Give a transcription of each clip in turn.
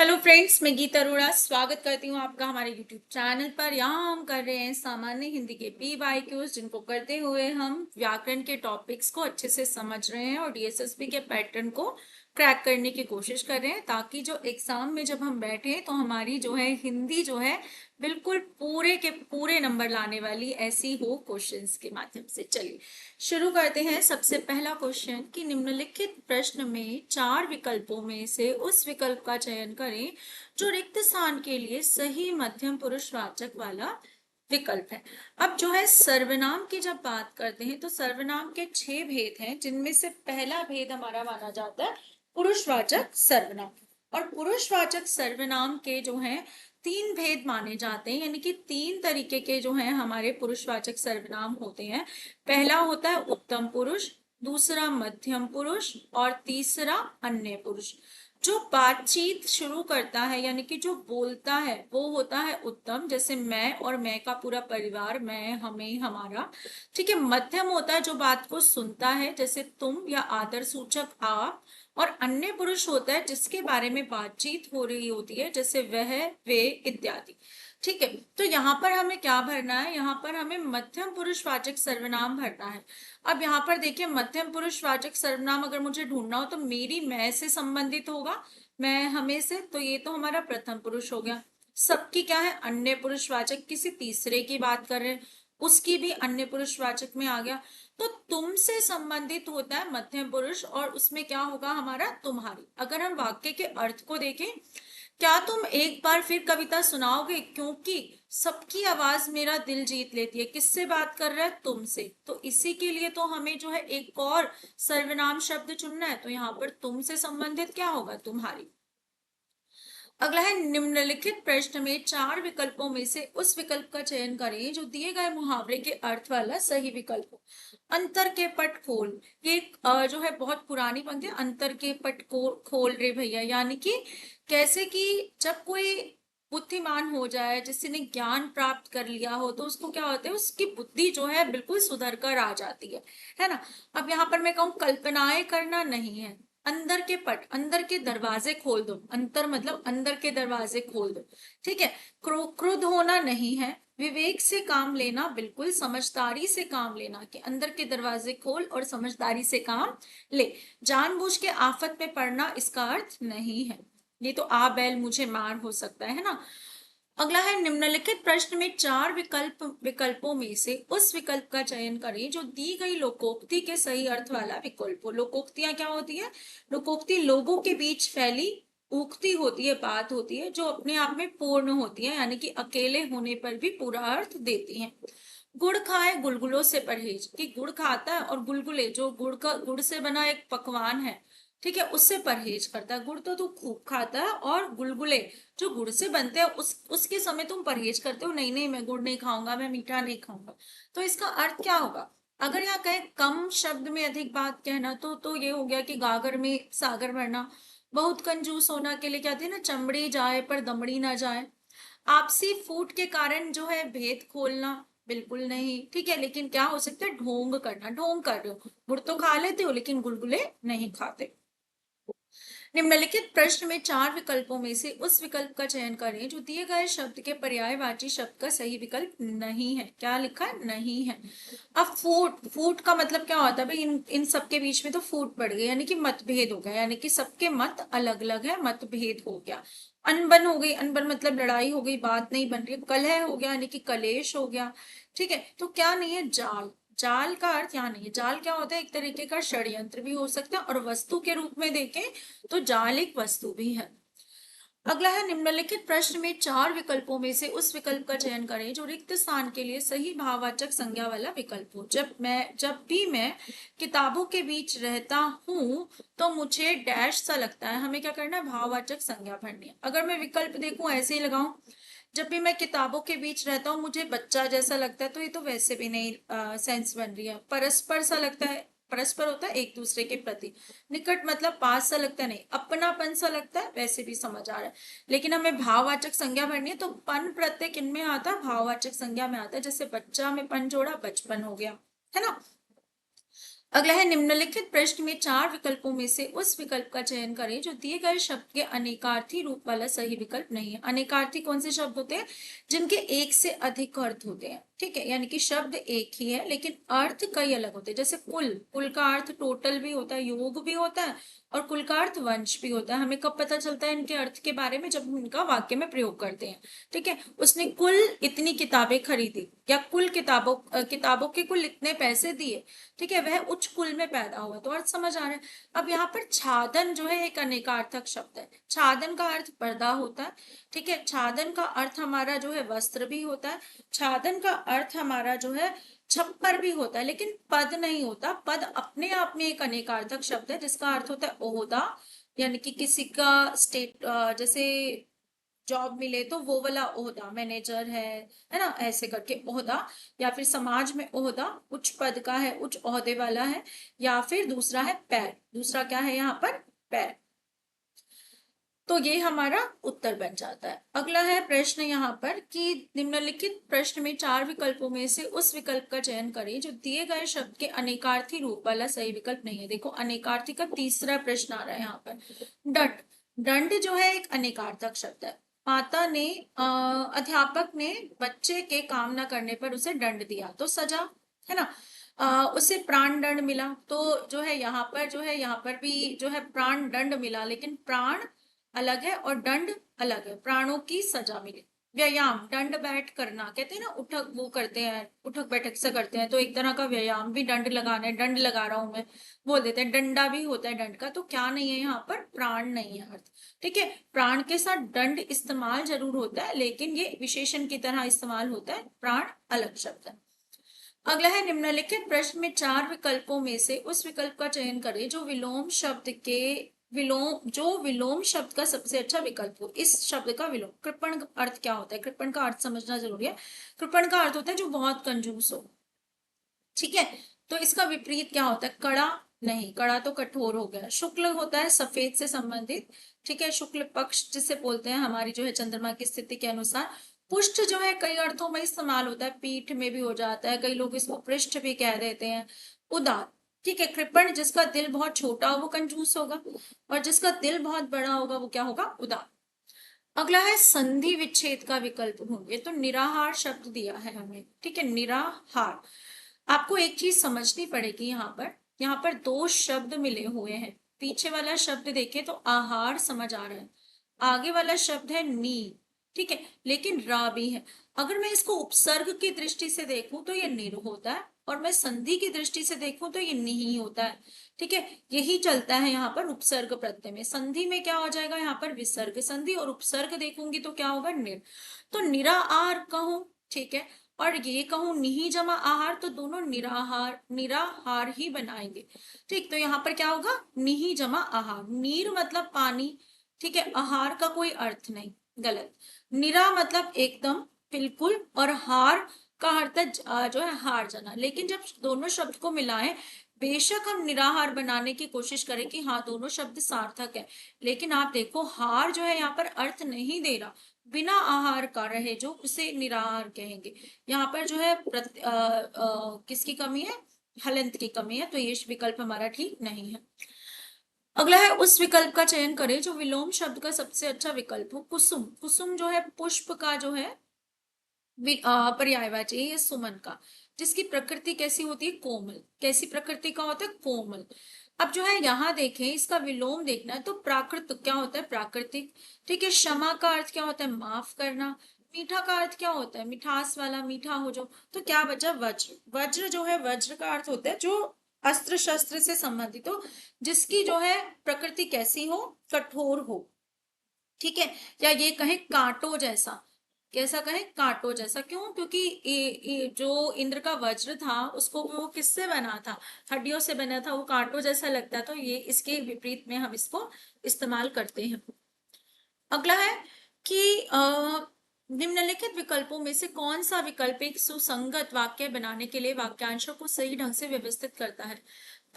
Hello friends, मैं गीता अरोड़ा स्वागत करती हूँ आपका हमारे यूट्यूब चैनल पर। यहाँ हम कर रहे हैं सामान्य हिंदी के PYQs, जिनको करते हुए हम व्याकरण के टॉपिक्स को अच्छे से समझ रहे हैं और DSSP के पैटर्न को क्रैक करने की कोशिश कर रहे हैं, ताकि जो एग्जाम में जब हम बैठे तो हमारी जो है हिंदी जो है बिल्कुल पूरे के पूरे नंबर लाने वाली ऐसी हो क्वेश्चंस के माध्यम से। चलिए शुरू करते हैं। सबसे पहला क्वेश्चन कि निम्नलिखित प्रश्न में चार विकल्पों में से उस विकल्प का चयन करें जो रिक्त स्थान के लिए सही मध्यम पुरुषवाचक वाला विकल्प है। अब जो है सर्वनाम की जब बात करते हैं तो सर्वनाम के 6 भेद हैं, जिनमें से पहला भेद हमारा माना जाता है पुरुषवाचक सर्वनाम। और पुरुषवाचक सर्वनाम के जो है 3 भेद माने जाते हैं, यानी कि 3 तरीके के जो है हमारे पुरुषवाचक सर्वनाम होते हैं। पहला होता है उत्तम पुरुष, दूसरा मध्यम पुरुष और तीसरा अन्य पुरुष। जो बातचीत शुरू करता है यानी कि जो बोलता है वो होता है उत्तम, जैसे मैं और मैं का पूरा परिवार, मैं, हमें, हमारा। ठीक है। मध्यम होता है जो बात को सुनता है, जैसे तुम या आदर सूचक आप। और अन्य पुरुष होता है जिसके बारे में बातचीत हो रही होती है, जैसे वह, वे इत्यादि। ठीक है। तो यहाँ पर हमें क्या भरना है? यहाँ पर हमें मध्यम पुरुषवाचक सर्वनाम भरना है। अब यहाँ पर देखिए, मध्यम पुरुषवाचक सर्वनाम अगर मुझे ढूंढना हो तो मेरी मैं से संबंधित होगा, मैं हमें से, तो ये तो हमारा प्रथम पुरुष हो गया। सबकी क्या है? अन्य पुरुषवाचक, किसी तीसरे की बात कर रहे हैं उसकी भी अन्य पुरुषवाचक में आ गया। तो तुम से संबंधित होता है मध्यम पुरुष, और उसमें क्या होगा हमारा? तुम्हारी। अगर हम वाक्य के अर्थ को देखें, क्या तुम एक बार फिर कविता सुनाओगे? क्योंकि सबकी आवाज मेरा दिल जीत लेती है। किससे बात कर रहा है? तुमसे। तो इसी के लिए तो हमें जो है एक और सर्वनाम शब्द चुनना है। तो यहाँ पर तुम से संबंधित क्या होगा? तुम्हारी। अगला है, निम्नलिखित प्रश्न में चार विकल्पों में से उस विकल्प का चयन करें जो दिए गए मुहावरे के अर्थ वाला सही विकल्प हो। अंतर के पट खोल, ये जो है बहुत पुरानी पंक्ति है। अंतर के पट को खोल रे भैया, यानी कि कैसे कि जब कोई बुद्धिमान हो जाए, जिसने ने ज्ञान प्राप्त कर लिया हो, तो उसको क्या होता है, उसकी बुद्धि जो है बिल्कुल सुधर कर आ जाती है ना। अब यहाँ पर मैं कहूँ कल्पनाएं करना नहीं है। अंदर के पट, अंदर के दरवाजे खोल दो। अंतर मतलब अंदर के दरवाजे खोल दो। ठीक है। क्रुद्ध होना नहीं है, विवेक से काम लेना, बिल्कुल समझदारी से काम लेना, कि अंदर के दरवाजे खोल और समझदारी से काम ले। जानबूझ के आफत में पड़ना इसका अर्थ नहीं है। ये तो आ बैल मुझे मार हो सकता है ना। अगला है, निम्नलिखित प्रश्न में चार विकल्पों में से उस विकल्प का चयन करें जो दी गई लोकोक्ति के सही अर्थ वाला विकल्प हो। लोकोक्तियां क्या होती है? लोकोक्ति लोगों के बीच फैली उक्ति होती है, बात होती है जो अपने आप में पूर्ण होती है, यानी कि अकेले होने पर भी पूरा अर्थ देती है। गुड़ खाए गुलगुलों से परहेज, कि गुड़ खाता है और गुलगुले जो गुड़ से बना एक पकवान है, ठीक है, उससे परहेज करता है। गुड़ तो तू खूब खाता है, और गुलगुले जो गुड़ से बनते हैं उसके समय तुम परहेज करते हो। नहीं नहीं, मैं गुड़ नहीं खाऊंगा, मैं मीठा नहीं खाऊंगा। तो इसका अर्थ क्या होगा? अगर यहाँ कहे कम शब्द में अधिक बात कहना, तो ये हो गया कि गागर में सागर भरना। बहुत कंजूस होना के लिए कहते हैं ना, चमड़ी जाए पर दमड़ी ना जाए। आपसी फूट के कारण जो है भेद खोलना, बिल्कुल नहीं। ठीक है। लेकिन क्या हो सकता है? ढोंग करना। ढोंग कर रहे हो, गुड़ तो खा लेते हो लेकिन गुलगुले नहीं खाते। निम्नलिखित प्रश्न में चार विकल्पों में से उस विकल्प का चयन करें जो दिए गए शब्द के पर्यायवाची शब्द का सही विकल्प नहीं है। क्या लिखा है? नहीं है। अब फूट, फूट का मतलब क्या होता है भाई? इन सबके बीच में तो फूट पड़ गई, यानी कि मतभेद हो गया, यानी कि सबके मत अलग अलग है, मतभेद हो गया। अनबन हो गई, अनबन मतलब लड़ाई हो गई, बात नहीं बन रही। कलह हो गया, यानी कि कलेश हो गया। ठीक है। तो क्या नहीं है? जाल। जाल का अर्थ यहाँ नहीं है। जाल क्या होता है? एक तरीके का षड्यंत्र भी हो सकता है, और वस्तु के रूप में देखें तो जाल एक वस्तु भी है। अगला है, निम्नलिखित प्रश्न में चार विकल्पों में से उस विकल्प का चयन करें जो रिक्त स्थान के लिए सही भाववाचक संज्ञा वाला विकल्प हो। जब भी मैं किताबों के बीच रहता हूं तो मुझे डैश सा लगता है। हमें क्या करना है? भाववाचक संज्ञा भरनी है। अगर मैं विकल्प देखूं, ऐसे ही लगाऊं, जब भी मैं किताबों के बीच रहता हूँ मुझे बच्चा जैसा लगता है, तो ये तो वैसे भी नहीं सेंस बन रही है। परस्पर सा लगता है, परस्पर होता है एक दूसरे के प्रति। निकट मतलब पास सा लगता है, नहीं। अपनापन सा लगता है, वैसे भी समझ आ रहा है। लेकिन हमें भाववाचक संज्ञा भरनी है, तो पन प्रत्यय किन में आता है? भाववाचक संज्ञा में आता है। जैसे बच्चा में पन जोड़ा, बचपन हो गया, है ना। अगला है निम्नलिखित प्रश्न में चार विकल्पों में से उस विकल्प का चयन करें जो दिए गए शब्द के अनेकार्थी रूप वाला सही विकल्प नहीं है। अनेकार्थी कौन से शब्द होते हैं? जिनके एक से अधिक अर्थ होते हैं, ठीक है, यानी कि शब्द एक ही है लेकिन अर्थ कई अलग होते हैं। जैसे कुल, कुल का अर्थ टोटल भी होता है, योग भी होता है, और कुल का अर्थ वंश भी होता है। हमें कब पता चलता है इनके अर्थ के बारे में? जब हम इनका वाक्य में प्रयोग करते हैं, ठीक है। उसने कुल इतनी किताबें खरीदी, या कुल किताबों के कुल इतने पैसे दिए, ठीक है, वह उच्च कुल में पैदा हुआ, तो अर्थ समझ आ रहा है। अब यहाँ पर छादन जो है एक अनेकार्थक शब्द है। छादन का अर्थ पर्दा होता है, ठीक है। छादन का अर्थ हमारा जो है वस्त्र भी होता है। छादन का अर्थ हमारा जो है छप्पर भी होता है, लेकिन पद नहीं होता। पद अपने आप में एक अनेकार्थक शब्द है जिसका अर्थ होता है ओहदा, यानी कि किसी का स्टेट, जैसे जॉब मिले तो वो वाला ओहदा, मैनेजर है ना, ऐसे करके ओहदा। या फिर समाज में ओहदा उच्च पद का है, उच्च ओहदे वाला है। या फिर दूसरा है पैर, दूसरा क्या है यहाँ पर? पैर। तो ये हमारा उत्तर बन जाता है। अगला है प्रश्न यहाँ पर कि निम्नलिखित प्रश्न में चार विकल्पों में से उस विकल्प का चयन करें जो दिए गए शब्द के अनेकार्थी रूप वाला सही विकल्प नहीं है। देखो अनेकार्थी का तीसरा प्रश्न आ रहा है यहाँ पर। दंड, दंड जो है एक अनेकार्थक शब्द है। माता ने अध्यापक ने बच्चे के काम न करने पर उसे दंड दिया, तो सजा है ना। उसे प्राण दंड मिला, तो जो है यहाँ पर यहाँ पर भी जो है प्राण दंड मिला, लेकिन प्राण अलग है और दंड अलग है। प्राणों की सजा मिली। व्यायाम, दंड बैठ करना, कहते हैं ना, उठक वो करते हैं, उठक बैठक से करते हैं, तो एक तरह का व्यायाम भी दंड लगाना है, दंड लगा रहा हूं मैं, बोल देते हैं। डंडा भी होता है दंड का, तो क्या नहीं है यहाँ पर? प्राण नहीं है अर्थ, ठीक है। प्राण के साथ दंड इस्तेमाल जरूर होता है, लेकिन ये विशेषण की तरह इस्तेमाल होता है, प्राण अलग शब्द है। अगला है निम्नलिखित प्रश्न में चार विकल्पों में से उस विकल्प का चयन करें जो विलोम शब्द का सबसे अच्छा विकल्प हो। इस शब्द का विलोम, कृपण अर्थ क्या होता है? कृपण का अर्थ समझना जरूरी है। कृपण का अर्थ होता है जो बहुत कंजूस हो, ठीक है। तो इसका विपरीत क्या होता है? कड़ा नहीं, कड़ा तो कठोर हो गया। शुक्ल होता है सफेद से संबंधित, ठीक है, शुक्ल पक्ष जिसे बोलते हैं हमारी जो है चंद्रमा की स्थिति के अनुसार। पुष्ट जो है कई अर्थों में इस्तेमाल होता है, पीठ में भी हो जाता है, कई लोग इसको पृष्ठ भी कह देते हैं। उदार, ठीक है। कृपण, जिसका दिल बहुत छोटा हो वो कंजूस होगा, और जिसका दिल बहुत बड़ा होगा वो क्या होगा? उदार। अगला है संधि विच्छेद का विकल्प ढूंढिए। तो निराहार शब्द दिया है हमें, ठीक है, निराहार। आपको एक चीज समझनी पड़ेगी यहाँ पर दो शब्द मिले हुए हैं। पीछे वाला शब्द देखें तो आहार समझ आ रहा है, आगे वाला शब्द है नी, ठीक है, लेकिन रा भी है। अगर मैं इसको उपसर्ग की दृष्टि से देखूं तो ये निर होता है, और मैं संधि की दृष्टि से देखूं तो ये नहीं होता है, ठीक है। यही चलता है यहाँ पर उपसर्ग प्रत्यय में। संधि में क्या हो जाएगा यहाँ पर? विसर्ग संधि, और उपसर्ग देखूंगी तो क्या होगा? निर। तो निरा आर कहूं, ठीक है, और ये कहूं निही जमा आहार, तो दोनों निराहार निराहार ही बनाएंगे, ठीक। तो यहाँ पर क्या होगा? निही जमा आहार। नीर मतलब पानी, ठीक है, आहार का कोई अर्थ नहीं, गलत। निरा मतलब एकदम, बिल्कुल, और हार का अर्थ है जो है हार जाना। लेकिन जब दोनों शब्द को मिलाएं, बेशक हम निराहार बनाने की कोशिश करें कि हाँ दोनों शब्द सार्थक है, लेकिन आप देखो हार जो है यहाँ पर अर्थ नहीं दे रहा। बिना आहार का रहे जो, उसे निराहार कहेंगे। यहाँ पर जो है किसकी कमी है? हलंत की कमी है, तो ये विकल्प हमारा ठीक नहीं है। अगला है उस विकल्प का चयन करें जो विलोम शब्द का सबसे अच्छा विकल्प हो। कुसुम, कुसुम जो है पुष्प का जो है पर्यायवाची है, सुमन का, जिसकी प्रकृति कैसी होती है? कोमल। कैसी प्रकृति का होता है? कोमल। अब जो है यहाँ देखें, इसका विलोम देखना है तो प्राकृत क्या होता है? प्राकृतिक, ठीक है। क्षमा का अर्थ क्या होता है? माफ करना। मीठा का अर्थ क्या होता है? मिठास वाला, मीठा हो जो। तो क्या बचा? वज्र। वज्र जो है, वज्र का अर्थ होता है जो अस्त्र शस्त्र से संबंधित हो, जिसकी जो है प्रकृति कैसी हो? कठोर हो, ठीक है। या ये कहें कांटो जैसा। कैसा कहें? कांटो जैसा। क्यों? क्योंकि जो इंद्र का वज्र था उसको वो किससे बना था? हड्डियों से बना था, वो कांटो जैसा लगता, तो ये इसके विपरीत में हम इसको इस्तेमाल करते हैं। अगला है कि निम्नलिखित विकल्पों में से कौन सा विकल्प एक सुसंगत वाक्य बनाने के लिए वाक्यांशों को सही ढंग से व्यवस्थित करता है?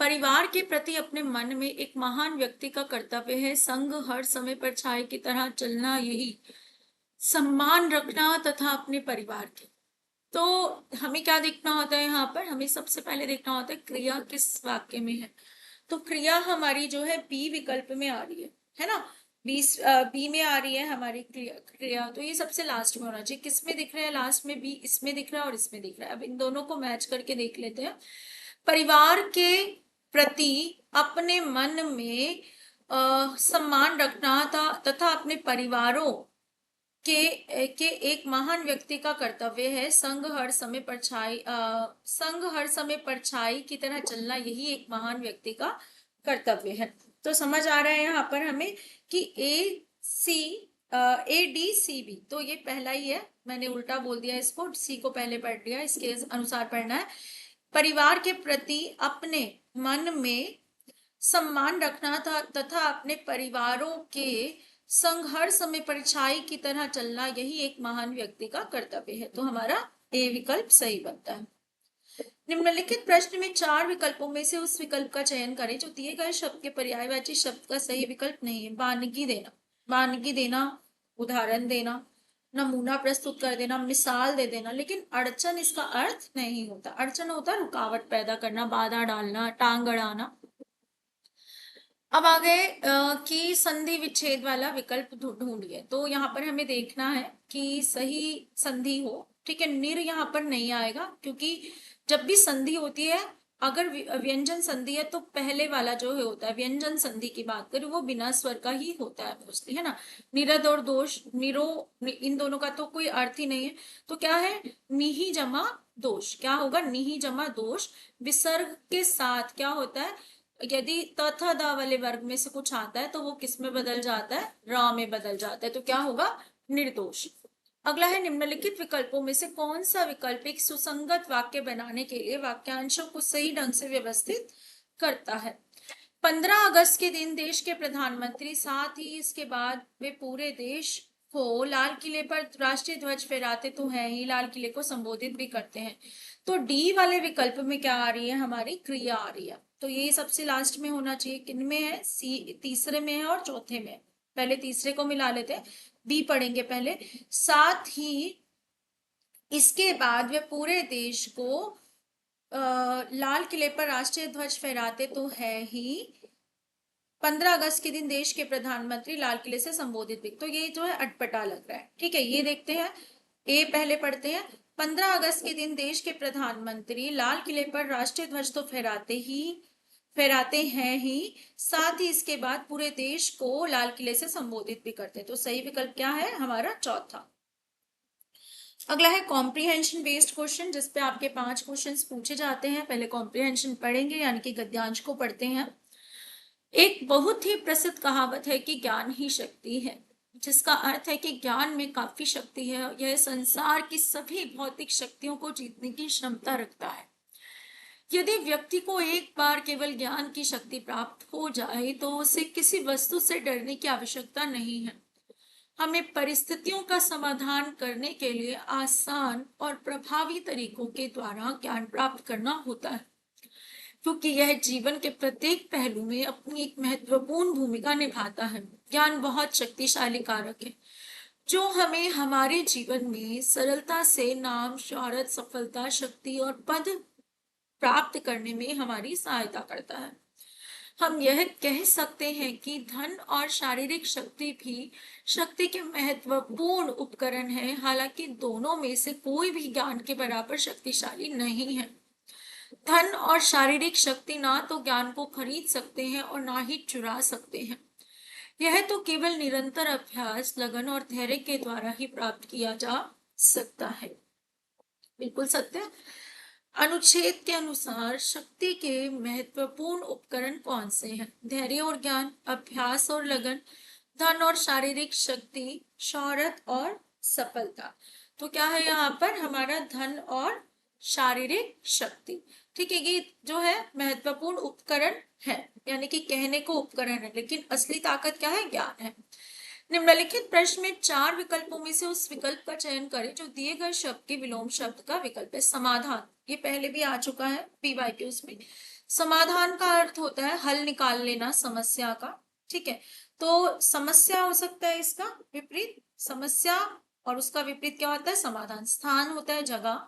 परिवार के प्रति अपने मन में एक महान व्यक्ति का कर्तव्य है संग हर समय पर छाए की तरह चलना, यही सम्मान रखना तथा अपने परिवार के। तो हमें क्या देखना होता है यहाँ पर, हमें सबसे पहले देखना होता है क्रिया किस वाक्य में है। तो क्रिया हमारी जो है बी विकल्प में आ रही है ना। बी में आ रही है हमारी क्रिया। तो ये सबसे लास्ट में होना चाहिए। किस में दिख रहा है लास्ट में? बी। इसमें दिख रहा है और इसमें दिख रहा है। अब इन दोनों को मैच करके देख लेते हैं। परिवार के प्रति अपने मन में सम्मान रखना था तथा अपने परिवारों के एक महान व्यक्ति का कर्तव्य है। संघ हर समय परछाई की तरह चलना, यही एक महान व्यक्ति का कर्तव्य है। तो समझ आ रहा है यहाँ पर हमें कि A D C B, तो ये पहला ही है, मैंने उल्टा बोल दिया इसको, सी को पहले पढ़ लिया, इसके अनुसार पढ़ना है। परिवार के प्रति अपने मन में सम्मान रखना था तथा अपने परिवारों के संग हर समय परछाई की तरह चलना, यही एक महान व्यक्ति का कर्तव्य है। तो हमारा ए विकल्प सही बनता है। निम्नलिखित प्रश्न में 4 विकल्पों में से उस विकल्प का चयन करें जो दिए गए शब्द के पर्यायवाची शब्द का सही विकल्प नहीं है। वानगी देना, उदाहरण देना, नमूना प्रस्तुत कर देना, मिसाल दे देना। लेकिन अड़चन इसका अर्थ नहीं होता। अड़चन होता है रुकावट पैदा करना, बाधा डालना, टांग अड़ाना। अब आ गए कि संधि विच्छेद वाला विकल्प ढूंढिए। तो यहाँ पर हमें देखना है कि सही संधि हो। ठीक है, निर यहाँ पर नहीं आएगा क्योंकि जब भी संधि होती है, अगर व्यंजन संधि है तो पहले वाला जो है होता है, व्यंजन संधि की बात करें, वो बिना स्वर का ही होता है मोस्टली, है ना। निरद और दोष, निरो, इन दोनों का तो कोई अर्थ ही नहीं है। तो क्या है? निही जमा दोष। क्या होगा? निही जमा दोष। विसर्ग के साथ क्या होता है? यदि तथा द वाले वर्ग में से कुछ आता है तो वो किस में बदल जाता है? र में बदल जाता है। तो क्या होगा? निर्दोष। अगला है, निम्नलिखित विकल्पों में से कौन सा विकल्प एक सुसंगत वाक्य बनाने के लिए वाक्यांशों को सही ढंग से व्यवस्थित करता है? 15 अगस्त के दिन देश के प्रधानमंत्री, साथ ही इसके बाद वे पूरे देश को लाल किले पर राष्ट्रीय ध्वज फहराते तो है ही, लाल किले को संबोधित भी करते हैं। तो डी वाले विकल्प में क्या आ रही है? हमारी क्रिया आ रही है। तो ये सबसे लास्ट में होना चाहिए। किन में है? सी तीसरे में है और चौथे में। पहले तीसरे को मिला लेते हैं, बी पढ़ेंगे पहले। साथ ही इसके बाद वे पूरे देश को लाल किले पर राष्ट्रीय ध्वज फहराते तो है ही, 15 अगस्त के दिन देश के प्रधानमंत्री लाल किले से संबोधित भी। तो ये जो है अटपटा लग रहा है। ठीक है, ये देखते हैं, ए पहले पढ़ते हैं। 15 अगस्त के दिन देश के प्रधानमंत्री लाल किले पर राष्ट्रीय ध्वज तो फहराते हैं ही, साथ ही इसके बाद पूरे देश को लाल किले से संबोधित भी करते हैं। तो सही विकल्प क्या है? हमारा चौथा। अगला है कॉम्प्रीहेंशन बेस्ड क्वेश्चन, जिसपे आपके 5 क्वेश्चंस पूछे जाते हैं। पहले कॉम्प्रीहेंशन पढ़ेंगे, यानी कि गद्यांश को पढ़ते हैं। एक बहुत ही प्रसिद्ध कहावत है कि ज्ञान ही शक्ति है, जिसका अर्थ है कि ज्ञान में काफी शक्ति है। यह संसार की सभी भौतिक शक्तियों को जीतने की क्षमता रखता है। यदि व्यक्ति को एक बार केवल ज्ञान की शक्ति प्राप्त हो जाए तो उसे किसी वस्तु से डरने की आवश्यकता नहीं है। हमें परिस्थितियों का समाधान करने के लिए आसान और प्रभावी तरीकों के द्वारा ज्ञान प्राप्त करना होता है, क्योंकि यह जीवन के प्रत्येक पहलू में अपनी एक महत्वपूर्ण भूमिका निभाता है। ज्ञान बहुत शक्तिशाली कारक है जो हमें हमारे जीवन में सरलता से नाम, शोहरत, सफलता, शक्ति और पद प्राप्त करने में हमारी सहायता करता है। हम यह कह सकते हैं कि धन और शारीरिक शक्ति भी शक्ति के महत्वपूर्ण उपकरण हैं, हालांकि दोनों में से कोई भी ज्ञान के बराबर शक्तिशाली नहीं है। धन और शारीरिक शक्ति ना तो ज्ञान को खरीद सकते हैं और ना ही चुरा सकते हैं। यह तो केवल निरंतर अभ्यास, लगन और धैर्य के द्वारा ही प्राप्त किया जा सकता है। बिल्कुल सत्य। अनुच्छेद के अनुसार शक्ति के महत्वपूर्ण उपकरण कौन से हैं? धैर्य और ज्ञान, अभ्यास और लगन, धन और शारीरिक शक्ति, शोहरत और सफलता। तो क्या है यहाँ पर? हमारा धन और शारीरिक शक्ति। ठीक है, ये जो है महत्वपूर्ण उपकरण है, यानी कि कहने को उपकरण है, लेकिन असली ताकत क्या है? ज्ञान है। निम्नलिखित प्रश्न में 4 विकल्पों में से उस विकल्प का चयन करें जो दिए गए शब्द के विलोम शब्द का विकल्प है। समाधान, ये पहले भी आ चुका है पीवाईक्यूज में। समाधान का अर्थ होता है हल निकाल लेना समस्या का। ठीक है, तो समस्या हो सकता है इसका विपरीत, समस्या और उसका विपरीत क्या होता है? समाधान। स्थान होता है जगह,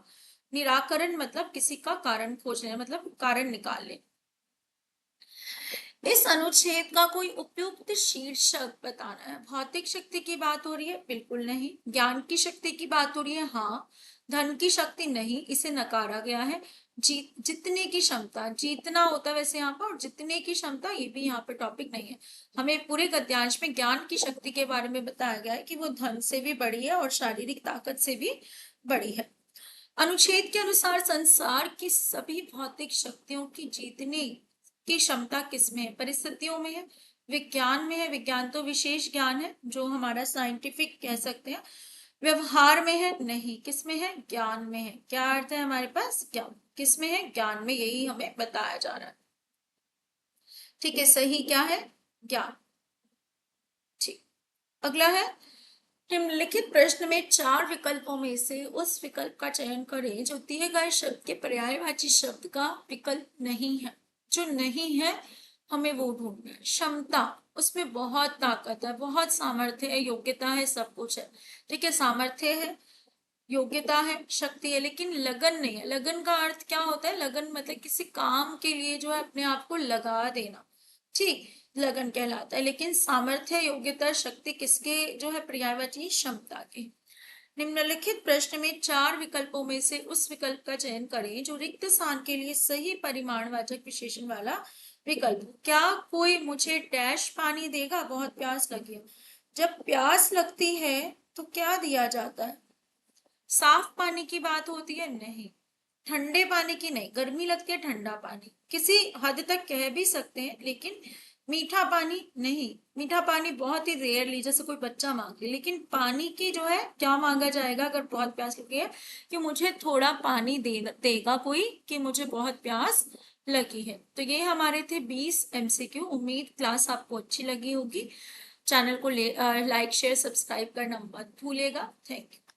निराकरण मतलब किसी का कारण खोज लेना, मतलब कारण निकाल ले। इस अनुच्छेद का कोई उपयुक्त शीर्षक बताना है। भौतिक शक्ति की बात हो रही है? बिल्कुल नहीं। ज्ञान की शक्ति की बात हो रही है? हाँ। धन की शक्ति नहीं, इसे नकारा गया है। जीतने की क्षमता, जीतना होता है वैसे यहाँ पर, और जितने की क्षमता ये भी यहाँ पे टॉपिक नहीं है। हमें पूरे गद्यांश में ज्ञान की शक्ति के बारे में बताया गया है कि वो धन से भी बड़ी है और शारीरिक ताकत से भी बड़ी है। अनुच्छेद के अनुसार संसार की सभी भौतिक शक्तियों की जीतने की क्षमता किसमें है? परिस्थितियों में है, विज्ञान में है, विज्ञान तो विशेष ज्ञान है जो हमारा साइंटिफिक कह सकते हैं। व्यवहार में है? नहीं। किसमें है? ज्ञान में है। क्या अर्थ है हमारे पास? ज्ञान। किसमें है? ज्ञान में, यही हमें बताया जा रहा है। ठीक है, सही क्या है? ज्ञान। ठीक, अगला है, निम्नलिखित प्रश्न में 4 विकल्पों में से उस विकल्प का चयन करें जो दिए गए शब्द के पर्यायवाची शब्द का विकल्प नहीं है। जो नहीं है हमें वो ढूंढना है। क्षमता, उसमें बहुत ताकत है, बहुत सामर्थ्य है, योग्यता है, सब कुछ है। ठीक है, सामर्थ्य है, योग्यता है, शक्ति है, लेकिन लगन नहीं है। लगन का अर्थ क्या होता है? लगन मतलब किसी काम के लिए जो है अपने आप को लगा देना, ठीक, लगन कहलाता है। लेकिन सामर्थ्य, योग्यता, शक्ति किसके जो है पर्यायवाची? क्षमता के। निम्नलिखित प्रश्न में 4 विकल्पों में से उस विकल्प का चयन करें जो रिक्त स्थान के लिए सही परिमाणवाचक विशेषण वाला विकल्प। क्या कोई मुझे डैश पानी देगा? बहुत प्यास लगी है। जब प्यास लगती है तो क्या दिया जाता है? साफ पानी की बात होती है? नहीं। ठंडे पानी की नहीं, गर्मी लगती है, ठंडा पानी किसी हद तक कह भी सकते हैं, लेकिन मीठा पानी नहीं। मीठा पानी बहुत ही रेयरली, जैसे कोई बच्चा मांग ले, लेकिन पानी की जो है क्या मांगा जाएगा अगर बहुत प्यास लगी है? कि मुझे थोड़ा पानी देगा कोई, कि मुझे बहुत प्यास लगी है। तो ये हमारे थे 20 MCQ। उम्मीद क्लास आपको अच्छी लगी होगी। चैनल को लाइक शेयर सब्सक्राइब करना मत भूलेगा। Thank you.